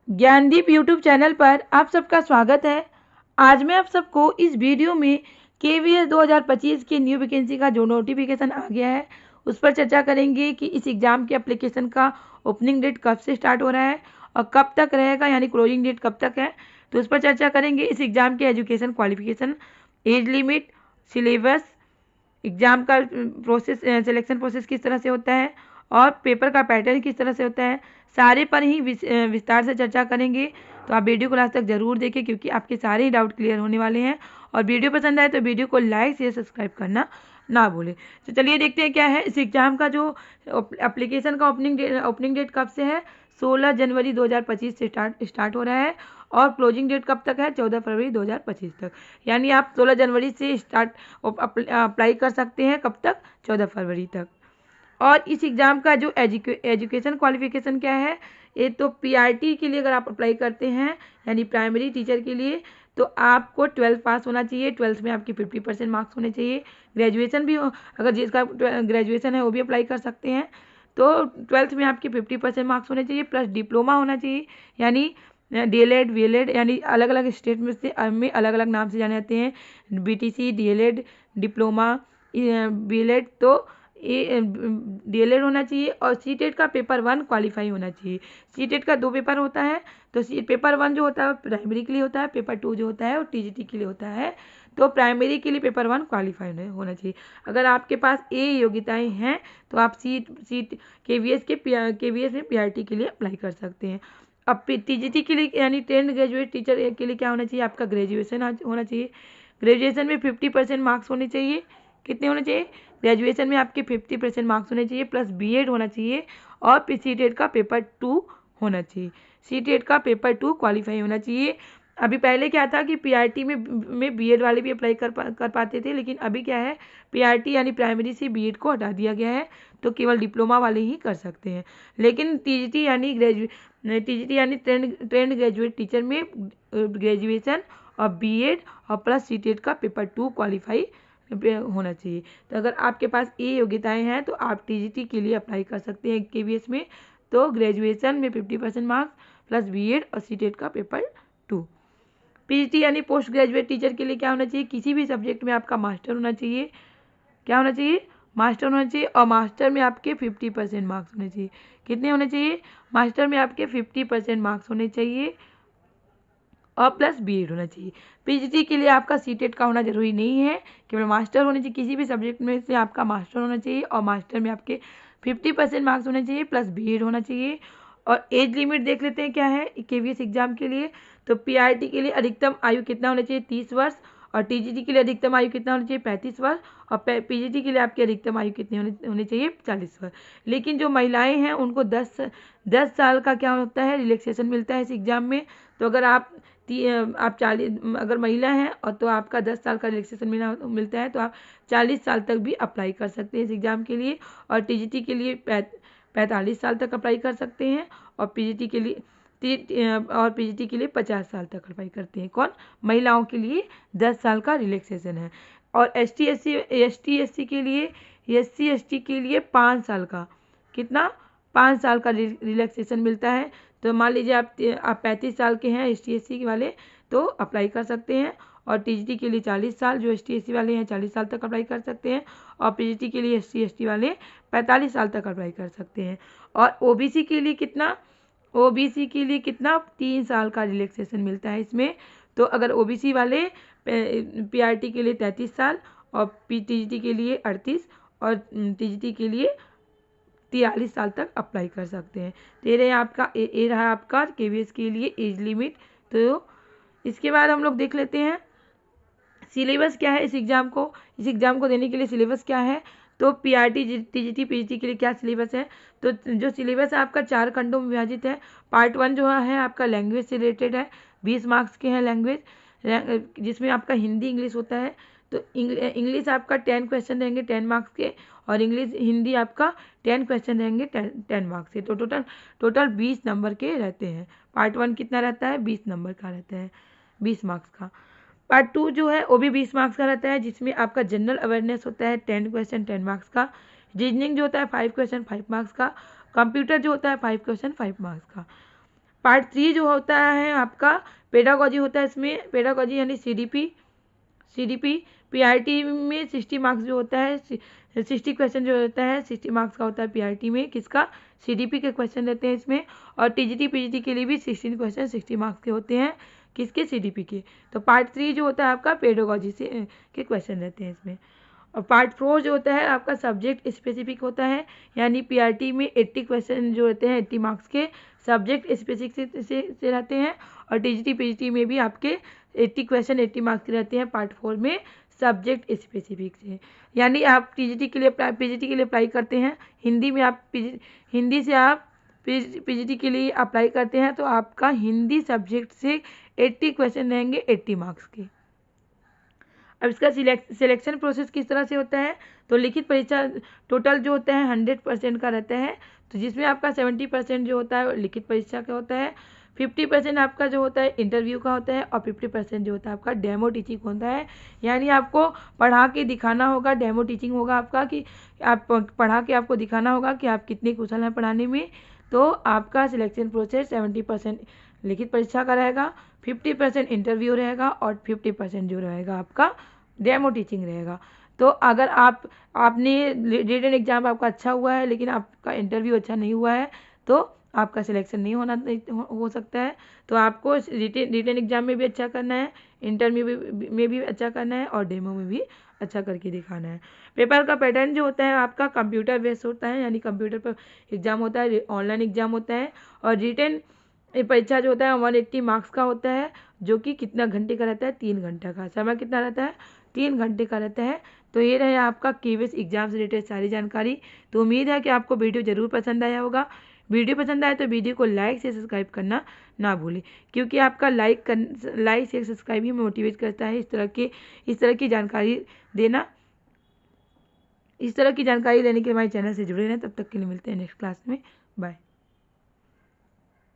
Gyandeep YouTube channel पर आप सबका स्वागत है। आज मैं आप सबको इस वीडियो में केवीएस 2025 की न्यू वैकेंसी का जो नोटिफिकेशन आ गया है उस पर चर्चा करेंगे कि इस एग्ज़ाम के एप्लीकेशन का ओपनिंग डेट कब से स्टार्ट हो रहा है और कब तक रहेगा, यानी क्लोजिंग डेट कब तक है। तो उस पर चर्चा करेंगे। इस एग्ज़ाम के education qualification, age limit, syllabus, exam का प्रोसेस, सिलेक्शन प्रोसेस किस तरह से होता है और पेपर का पैटर्न किस तरह से होता है, सारे पर ही विस्तार से चर्चा करेंगे। तो आप वीडियो को लास्ट तक ज़रूर देखें क्योंकि आपके सारे ही डाउट क्लियर होने वाले हैं। और वीडियो पसंद आए तो वीडियो को लाइक शेयर सब्सक्राइब करना ना भूलें। तो चलिए देखते हैं क्या है इस एग्ज़ाम का जो एप्लीकेशन का ओपनिंग डेट कब से है। 16 जनवरी 2025 से स्टार्ट हो रहा है और क्लोजिंग डेट कब तक है, 14 फरवरी 2025 तक। यानी आप 16 जनवरी से स्टार्ट अप्लाई कर सकते हैं, कब तक, 14 फरवरी तक। और इस एग्ज़ाम का जो एजुकेशन क्वालिफिकेशन क्या है, ये तो पीआरटी के लिए अगर आप अप्लाई करते हैं यानी प्राइमरी टीचर के लिए, तो आपको 12th पास होना चाहिए। 12th में आपकी 50% मार्क्स होने चाहिए। ग्रेजुएशन भी अगर जिसका ग्रेजुएशन है वो भी अप्लाई कर सकते हैं। तो 12th में आपके 50% मार्क्स होने चाहिए, प्लस डिप्लोमा होना चाहिए, यानी डीएलएड वीएलएड, यानी अलग अलग स्टेट में अलग अलग नाम से जाने जाते हैं, बीटीसी, डीएलएड, डिप्लोमा, बीएलएड। तो ये डीएलएड होना चाहिए और सीटेट का पेपर 1 क्वालिफाई होना चाहिए। सीटेट का 2 पेपर होता है, तो पेपर 1 जो होता है प्राइमरी के लिए होता है, पेपर 2 जो होता है वो टीजीटी के लिए होता है। तो प्राइमरी के लिए पेपर 1 क्वालिफाई होना चाहिए। अगर आपके पास ये योग्यताएं हैं तो आप सीट केवीएस में पीआरटी के लिए अप्लाई कर सकते हैं। अब टीजीटी के लिए यानी ट्रेंड ग्रेजुएट टीचर के लिए क्या होना चाहिए, आपका ग्रेजुएशन होना चाहिए। ग्रेजुएशन में 50% मार्क्स होने चाहिए। कितने होने चाहिए, ग्रेजुएशन में आपके 50% मार्क्स होने चाहिए, प्लस बीएड होना चाहिए और सीटेट का पेपर 2 होना चाहिए। सीटेट का पेपर 2 क्वालिफाई होना चाहिए। अभी पहले क्या था कि पीआरटी में बीएड वाले भी अप्लाई कर पाते थे, लेकिन अभी क्या है, पीआरटी यानी प्राइमरी से बीएड को हटा दिया गया है, तो केवल डिप्लोमा वाले ही कर सकते हैं। लेकिन टीजीटी यानी ट्रेंड ग्रेजुएट टीचर में ग्रेजुएशन और बीएड और प्लस सीटेट का पेपर 2 क्वालिफाई होना चाहिए। तो अगर आपके पास ये योग्यताएं हैं तो आप टीजीटी के लिए अप्लाई कर सकते हैं केवीएस में। तो ग्रेजुएशन में 50% मार्क्स प्लस बीएड और सीटेट का पेपर 2। पीजीटी यानी पोस्ट ग्रेजुएट टीचर के लिए क्या होना चाहिए, किसी भी सब्जेक्ट में आपका मास्टर होना चाहिए। क्या होना चाहिए, मास्टर होना चाहिए और मास्टर में आपके 50% मार्क्स होने चाहिए। कितने होने चाहिए, मास्टर में आपके 50% मार्क्स होने चाहिए और प्लस बीएड होना चाहिए। पीजीटी के लिए आपका सीटेट का होना जरूरी नहीं है, केवल मास्टर होने चाहिए। किसी भी सब्जेक्ट में से आपका मास्टर होना चाहिए और मास्टर में आपके 50% मार्क्स होने चाहिए, प्लस बीएड होना चाहिए। और एज लिमिट देख लेते हैं क्या है केवीएस एग्जाम के लिए। तो पीआरटी के लिए अधिकतम आयु कितना होना चाहिए, 30 वर्ष। और टीजीटी के लिए अधिकतम आयु कितना होना चाहिए, 35 वर्ष। और पीजीटी के लिए आपकी अधिकतम आयु कितनी होनी चाहिए, 40 वर्ष। लेकिन जो महिलाएं हैं उनको 10 साल का क्या होता है, रिलैक्सेशन मिलता है इस एग्ज़ाम में। तो अगर आप 40, अगर महिला हैं और तो आपका 10 साल का रिलैक्सेशन मिलता है, तो आप 40 साल तक भी अप्लाई कर सकते हैं इस एग्ज़ाम के लिए। और टीजीटी के लिए 45 साल तक अप्लाई कर सकते हैं और पीजीटी के लिए 50 साल तक अप्लाई करते हैं। कौन, महिलाओं के लिए 10 साल का रिलैक्सेशन है। और एसटी एससी के लिए 5 साल का, कितना, 5 साल का रिलैक्सेशन मिलता है। तो मान लीजिए आप 35 साल के हैं एसटी वाले, तो अप्लाई कर सकते हैं। और टीजीटी के लिए 40 साल, जो एसटी वाले हैं 40 साल तक अप्लाई कर सकते हैं। और पीजीटी के लिए एसटी वाले 45 साल तक अप्लाई कर सकते हैं। और ओबीसी के लिए कितना, 3 साल का रिलैक्सेशन मिलता है इसमें। तो अगर ओबीसी वाले पीआरटी के लिए 33 साल और टीजीटी के लिए 38 और टीजीटी के लिए 43 साल तक अप्लाई कर सकते हैं। तो ये रहा आपका केवीएस के लिए एज लिमिट। तो इसके बाद हम लोग देख लेते हैं सिलेबस क्या है इस एग्ज़ाम को देने के लिए सिलेबस क्या है। तो पीआरटी टीजीटी पीजीटी के लिए क्या सिलेबस है, तो जो सिलेबस है आपका 4 खंडों में विभाजित है। पार्ट 1 जो है आपका लैंग्वेज से रिलेटेड है, 20 मार्क्स के हैं लैंग्वेज, जिसमें आपका हिंदी इंग्लिश होता है। तो इंग्लिश आपका 10 क्वेश्चन रहेंगे 10 मार्क्स के, और हिंदी आपका 10 क्वेश्चन रहेंगे 10 मार्क्स के। तो टोटल 20 नंबर के रहते हैं। पार्ट 1 कितना रहता है, 20 नंबर का रहता है, 20 मार्क्स का। पार्ट 2 जो है वो भी 20 मार्क्स का रहता है, जिसमें आपका जनरल अवेयरनेस होता है 10 क्वेश्चन 10 मार्क्स का। रीजनिंग जो होता है 5 क्वेश्चन 5 मार्क्स का। कंप्यूटर जो होता है 5 क्वेश्चन 5 मार्क्स का। पार्ट 3 जो होता है आपका पेडागोजी होता है। इसमें पेडागोजी यानी सीडीपी पीआरटी में 60 मार्क्स जो होता है, 60 क्वेश्चन जो होता है 60 मार्क्स का होता है पीआरटी में, किसका, सीडीपी के क्वेश्चन रहते हैं इसमें। और टीजीटी पीजीटी के लिए भी 16 क्वेश्चन 60 मार्क्स के होते हैं, किसके, सीडीपी के। तो पार्ट 3 जो होता है आपका पेडागोजी से के क्वेश्चन रहते हैं इसमें। और पार्ट 4 जो होता है आपका सब्जेक्ट स्पेसिफिक होता है, यानी पीआरटी में 80 क्वेश्चन जो रहते हैं 80 मार्क्स के सब्जेक्ट स्पेसिफिक से रहते हैं। और टीजीटी पीजीटी में भी आपके 80 क्वेश्चन 80 मार्क्स के रहते हैं पार्ट 4 में सब्जेक्ट स्पेसिफिक से। यानी आप टीजीटी के लिए पीजीटी के लिए अप्लाई करते हैं, हिंदी में आप हिंदी से आप पीजीटी के लिए अप्लाई करते हैं तो आपका हिंदी सब्जेक्ट से 80 क्वेश्चन रहेंगे 80 मार्क्स के। अब इसका सिलेक्शन प्रोसेस किस तरह से होता है, तो लिखित परीक्षा टोटल जो होता है 100% का रहता है, तो जिसमें आपका 70% जो होता है लिखित परीक्षा का होता है, 50% आपका जो होता है इंटरव्यू का होता है, और 50% जो होता है आपका डेमो टीचिंग होता है। यानी आपको पढ़ा के दिखाना होगा, डेमो टीचिंग होगा आपका, कि आप पढ़ा के आपको दिखाना होगा कि आप कितने कुशल हैं पढ़ाने में। तो आपका सिलेक्शन प्रोसेस 70% लिखित परीक्षा का रहेगा, 50% इंटरव्यू रहेगा, और 50% जो रहेगा आपका डेमो टीचिंग रहेगा। तो अगर आपने रिटन एग्जाम आपका अच्छा हुआ है लेकिन आपका इंटरव्यू अच्छा नहीं हुआ है तो आपका सिलेक्शन नहीं हो सकता है। तो आपको रिटन एग्जाम में भी अच्छा करना है, इंटरव्यू में भी अच्छा करना है, और डेमो में भी अच्छा करके दिखाना है। पेपर का पैटर्न जो होता है आपका कंप्यूटर बेस्ड होता है, यानी कंप्यूटर पर एग्जाम होता है, ऑनलाइन एग्जाम होता है। और रिटन परीक्षा जो होता है 180 मार्क्स का होता है, जो कि कितना घंटे का रहता है, 3 घंटे का। समय कितना रहता है, 3 घंटे का रहता है। तो ये रहे आपका केवीएस एग्जाम से रिलेटेड सारी जानकारी। तो उम्मीद है कि आपको वीडियो ज़रूर पसंद आया होगा। वीडियो पसंद आए तो वीडियो को लाइक से सब्सक्राइब करना ना भूलें, क्योंकि आपका लाइक से सब्सक्राइब ही मोटिवेट करता है इस तरह की जानकारी देना। इस तरह की जानकारी लेने के लिए हमारे चैनल से जुड़े रहें। तब तक के लिए मिलते हैं नेक्स्ट क्लास में। बाय।